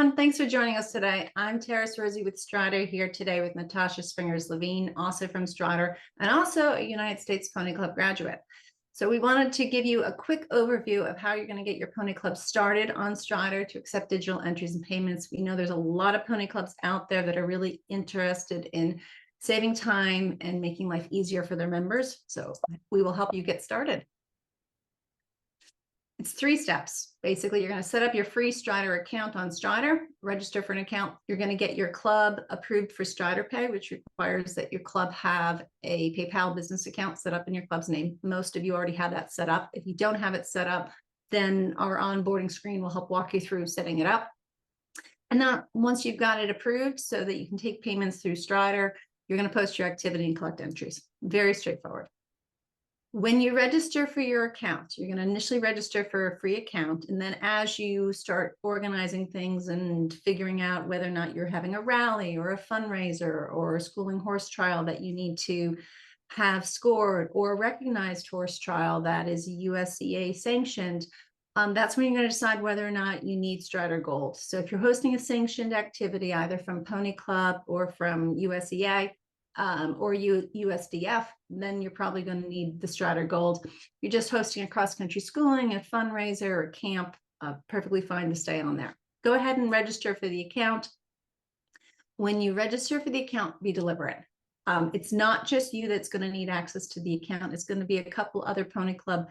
everyone. Thanks for joining us today. I'm Terrace Rosie with Strider here today with Natasha Springers-Levine, also from Strider, and also a United States Pony Club graduate. So we wanted to give you a quick overview of how you're going to get your Pony Club started on Strider to accept digital entries and payments. We know there's a lot of Pony Clubs out there that are really interested in saving time and making life easier for their members. So we will help you get started. It's 3 steps. Basically, you're going to set up your free Strider account on Strider, register for an account. You're going to get your club approved for Strider Pay, which requires that your club have a PayPal business account set up in your club's name. Most of you already have that set up. If you don't have it set up, then our onboarding screen will help walk you through setting it up. And then once you've got it approved so that you can take payments through Strider, you're going to post your activity and collect entries. Very straightforward. When you register for your account, you're going to initially register for a free account. And then as you start organizing things and figuring out whether or not you're having a rally or a fundraiser or a schooling horse trial that you need to have scored, or a recognized horse trial that is USCA sanctioned, that's when you're going to decide whether or not you need Strider Gold. So if you're hosting a sanctioned activity, either from Pony Club or from USCA, or USDF, then you're probably going to need the Strider Gold. You're just hosting a cross-country schooling, a fundraiser, or a camp, perfectly fine to stay on there. Go ahead and register for the account. When you register for the account, be deliberate. It's not just you that's going to need access to the account. It's going to be a couple other Pony Club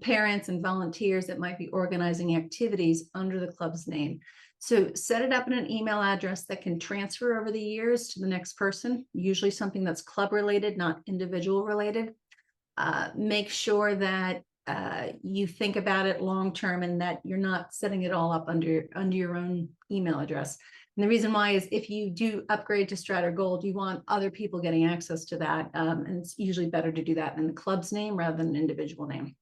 parents and volunteers that might be organizing activities under the club's name. So set it up in an email address that can transfer over the years to the next person, usually something that's club related, not individual related. Make sure that you think about it long term and that you're not setting it all up under your own email address. And the reason why is if you do upgrade to Strider Gold, you want other people getting access to that. And it's usually better to do that in the club's name rather than an individual name.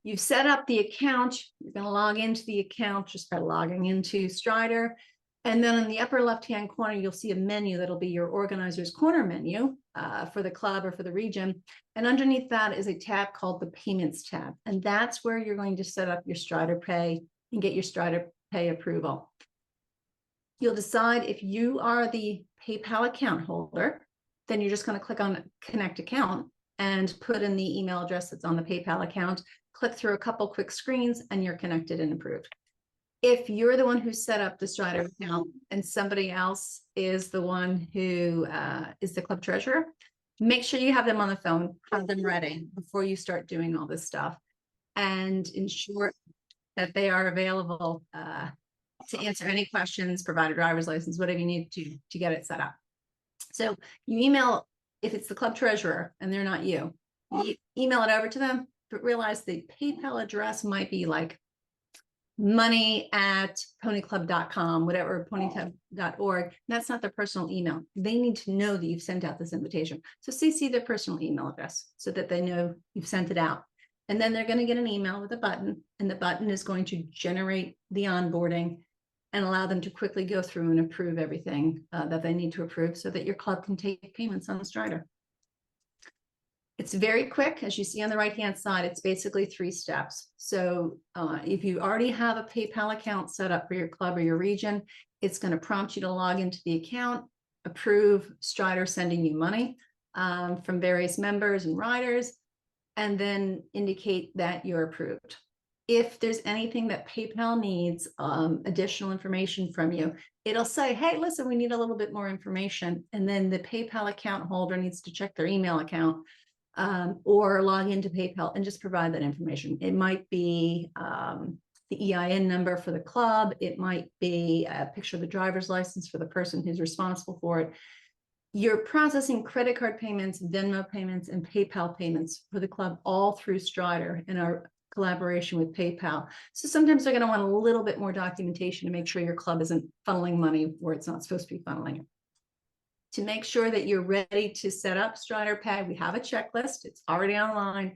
You've set up the account. You're going to log into the account just by logging into Strider. And then in the upper left-hand corner, you'll see a menu that'll be your organizer's corner menu for the club or for the region. And underneath that is a tab called the Payments tab. And that's where you're going to set up your Strider Pay and get your Strider Pay approval. You'll decide if you are the PayPal account holder, then you're just going to click on Connect Account and put in the email address that's on the PayPal account. Click through a couple quick screens and you're connected and approved. If you're the one who set up the Strider account and somebody else is the one who is the club treasurer, make sure you have them on the phone, have them ready before you start doing all this stuff, and ensure that they are available to answer any questions, provide a driver's license, whatever you need to get it set up. So you email, if it's the club treasurer and they're not you email it over to them. But realize the PayPal address might be like money@ponyclub.com, whatever, ponyclub.org. That's not their personal email. They need to know that you've sent out this invitation. So CC their personal email address so that they know you've sent it out. And then they're going to get an email with a button, and the button is going to generate the onboarding and allow them to quickly go through and approve everything that they need to approve so that your club can take payments on Strider. It's very quick. As you see on the right-hand side, it's basically 3 steps. So if you already have a PayPal account set up for your club or your region, it's going to prompt you to log into the account, approve Strider sending you money from various members and riders, and then indicate that you're approved. If there's anything that PayPal needs additional information from you, it'll say, hey, listen, we need a little bit more information. And then the PayPal account holder needs to check their email account or log into PayPal and just provide that information. It might be the EIN number for the club. It might be a picture of the driver's license for the person who's responsible for it. You're processing credit card payments, Venmo payments, and PayPal payments for the club all through Strider in our collaboration with PayPal. So sometimes they're going to want a little bit more documentation to make sure your club isn't funneling money where it's not supposed to be funneling it. To make sure that you're ready to set up Strider Pay, we have a checklist. It's already online.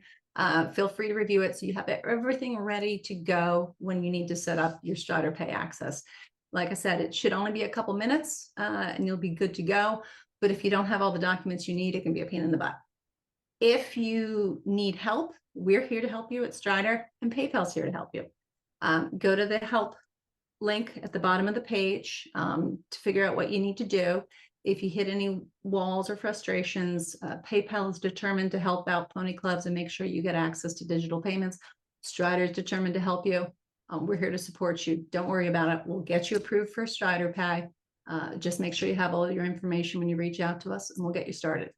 Feel free to review it so you have everything ready to go when you need to set up your Strider Pay access. Like I said, it should only be a couple minutes and you'll be good to go. But if you don't have all the documents you need, it can be a pain in the butt. If you need help, we're here to help you at Strider, and PayPal's here to help you. Go to the help link at the bottom of the page to figure out what you need to do. If you hit any walls or frustrations, PayPal is determined to help out pony clubs and make sure you get access to digital payments. Strider is determined to help you. We're here to support you. Don't worry about it. We'll get you approved for Strider Pay. Just make sure you have all your information when you reach out to us, and we'll get you started.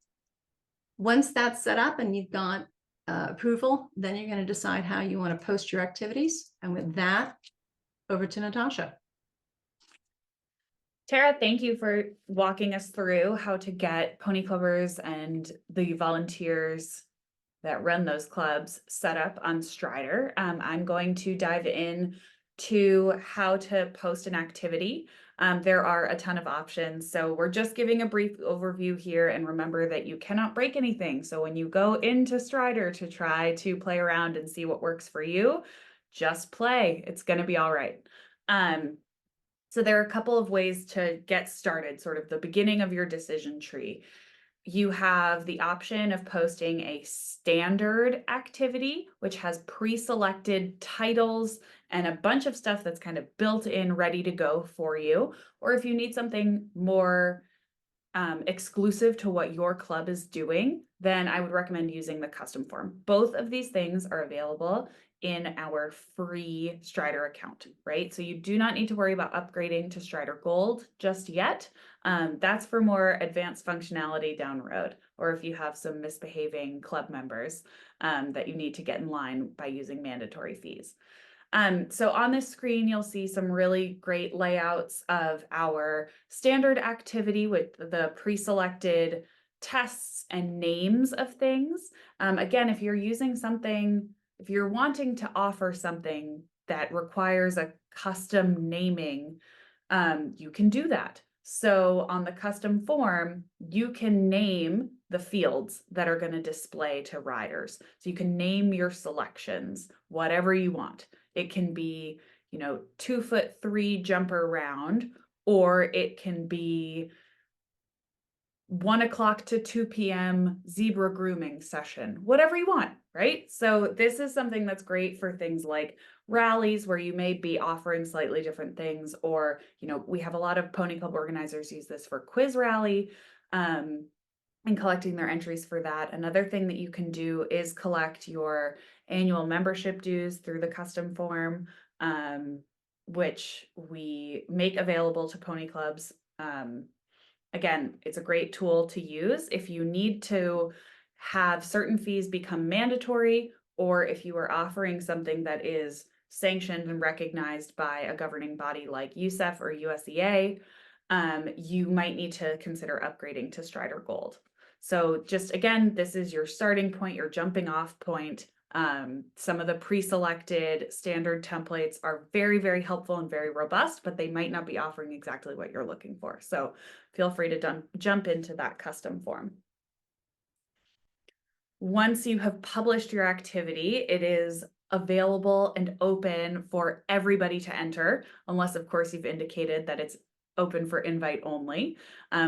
Once that's set up and you've got approval, then you're going to decide how you want to post your activities. And with that, over to Natasha. Tara, thank you for walking us through how to get pony clubbers and the volunteers that run those clubs set up on Strider. I'm going to dive in to how to post an activity. There are a ton of options. So we're just giving a brief overview here, and remember that you cannot break anything. So when you go into Strider to try to play around and see what works for you, just play. It's going to be all right. So there are a couple of ways to get started, sort of the beginning of your decision tree. You have the option of posting a standard activity, which has pre-selected titles and a bunch of stuff that's kind of built in, ready to go for you. Or if you need something more exclusive to what your club is doing, then I would recommend using the custom form. Both of these things are available in our free Strider account, right? So you do not need to worry about upgrading to Strider Gold just yet. That's for more advanced functionality down the road, or if you have some misbehaving club members that you need to get in line by using mandatory fees. So on this screen, you'll see some really great layouts of our standard activity with the pre-selected tests and names of things. Again, if you're using something, if you're wanting to offer something that requires a custom naming, you can do that. So on the custom form, you can name the fields that are going to display to riders. So you can name your selections, whatever you want. It can be, 2'3" jumper round, or it can be 1 o'clock to 2 p.m. zebra grooming session, whatever you want, right? So this is something that's great for things like rallies, where you may be offering slightly different things, or, we have a lot of pony club organizers use this for quiz rally and collecting their entries for that. Another thing that you can do is collect your annual membership dues through the custom form, which we make available to pony clubs. Again, it's a great tool to use if you need to have certain fees become mandatory, or if you are offering something that is sanctioned and recognized by a governing body like USEF or USEA, you might need to consider upgrading to Strider Gold. So just again, this is your starting point, your jumping off point. Some of the pre-selected standard templates are very, very helpful and very robust, but they might not be offering exactly what you're looking for. So feel free to jump into that custom form. Once you have published your activity, it is available and open for everybody to enter, unless of course you've indicated that it's open for invite only,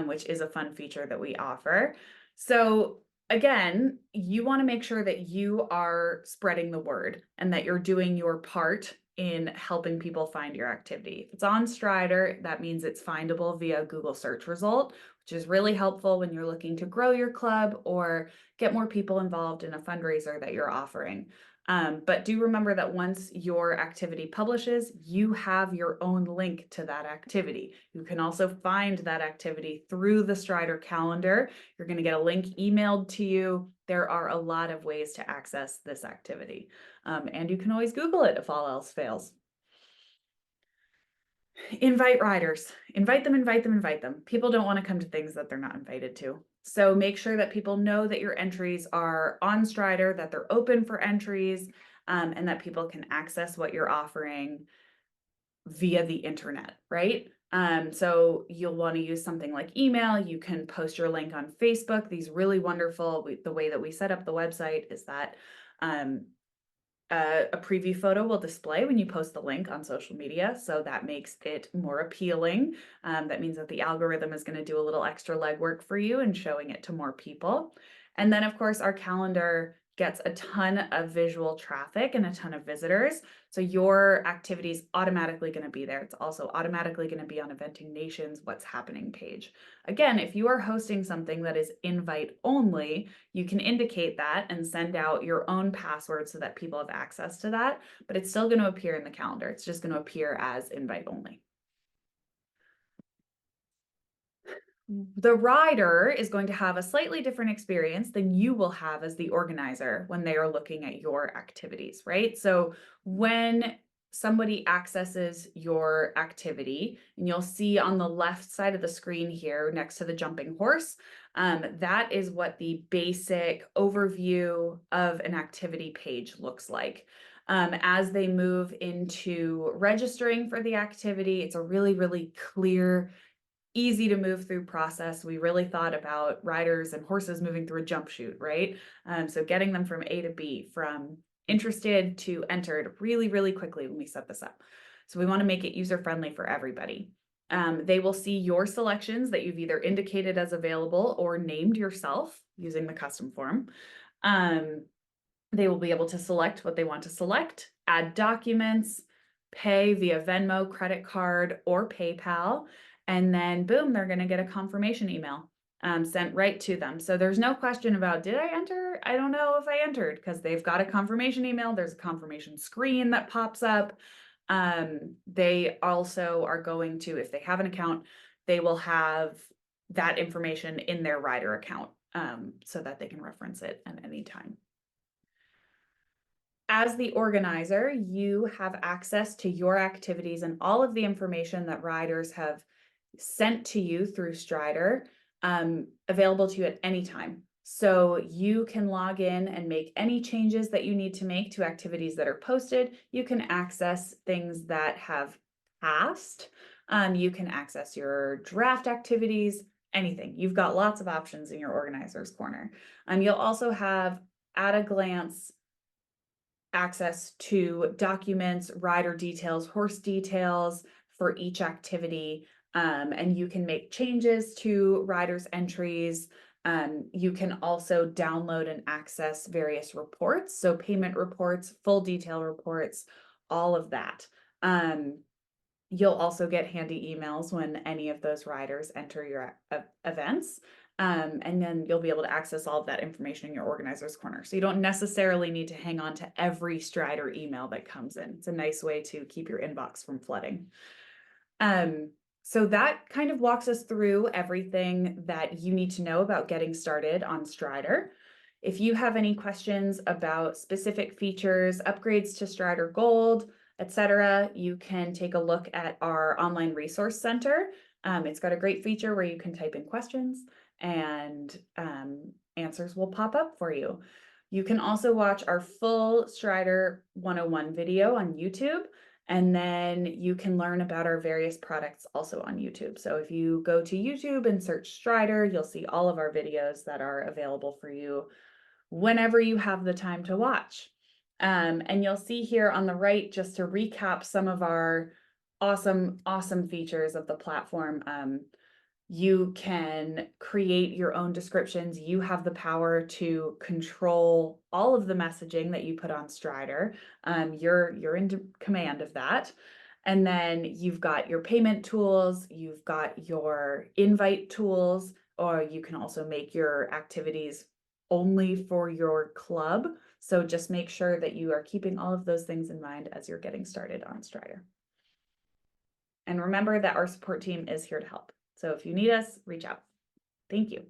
which is a fun feature that we offer. So again, you want to make sure that you are spreading the word and that you're doing your part in helping people find your activity. If it's on Strider, that means it's findable via Google search result, which is really helpful when you're looking to grow your club or get more people involved in a fundraiser that you're offering. But do remember that once your activity publishes, you have your own link to that activity. You can also find that activity through the Strider calendar. You're going to get a link emailed to you. There are a lot of ways to access this activity. And you can always Google it if all else fails. Invite riders. Invite them, invite them, invite them. People don't want to come to things that they're not invited to. So make sure that people know that your entries are on Strider, that they're open for entries, and that people can access what you're offering via the internet, right? So you'll want to use something like email. You can post your link on Facebook. These really wonderful, the way that we set up the website is that a preview photo will display when you post the link on social media. So that makes it more appealing. That means that the algorithm is going to do a little extra legwork for you and showing it to more people. And then of course our calendar, gets a ton of visual traffic and a ton of visitors. So your activity is automatically going to be there. It's also automatically going to be on Eventing Nation's What's Happening page. Again, if you are hosting something that is invite only, you can indicate that and send out your own password so that people have access to that, but it's still going to appear in the calendar. It's just going to appear as invite only. The rider is going to have a slightly different experience than you will have as the organizer when they are looking at your activities, right? So when somebody accesses your activity, and you'll see on the left side of the screen here next to the jumping horse, that is what the basic overview of an activity page looks like. As they move into registering for the activity, it's a really, really clear, easy to move through process. We really thought about riders and horses moving through a jump chute, right? So getting them from A to B, from interested to entered really, really quickly when we set this up. So we want to make it user-friendly for everybody. They will see your selections that you've either indicated as available or named yourself using the custom form. They will be able to select what they want to select, add documents, pay via Venmo, credit card, or PayPal. And then boom, they're going to get a confirmation email sent right to them. So there's no question about, did I enter? I don't know if I entered, because they've got a confirmation email. There's a confirmation screen that pops up. They also are going to, if they have an account, they will have that information in their rider account so that they can reference it at any time. As the organizer, you have access to your activities and all of the information that riders have sent to you through Strider, available to you at any time. So you can log in and make any changes that you need to make to activities that are posted. You can access things that have passed. You can access your draft activities, anything. You've got lots of options in your organizer's corner. You'll also have at a glance access to documents, rider details, horse details for each activity. And you can make changes to riders' entries. You can also download and access various reports. So payment reports, full detail reports, all of that. You'll also get handy emails when any of those riders enter your events. And then you'll be able to access all of that information in your organizer's corner. So you don't necessarily need to hang on to every Strider email that comes in. It's a nice way to keep your inbox from flooding. So that kind of walks us through everything that you need to know about getting started on Strider. If you have any questions about specific features, upgrades to Strider Gold, etc., you can take a look at our online resource center. It's got a great feature where you can type in questions and answers will pop up for you. You can also watch our full Strider 101 video on YouTube, and then you can learn about our various products also on YouTube. So if you go to YouTube and search Strider, you'll see all of our videos that are available for you whenever you have the time to watch. And you'll see here on the right, just to recap some of our awesome features of the platform. You can create your own descriptions. You have the power to control all of the messaging that you put on Strider. You're in command of that. And then you've got your payment tools, you've got your invite tools, or you can also make your activities only for your club. So just make sure that you are keeping all of those things in mind as you're getting started on Strider. And remember that our support team is here to help. So if you need us, reach out. Thank you.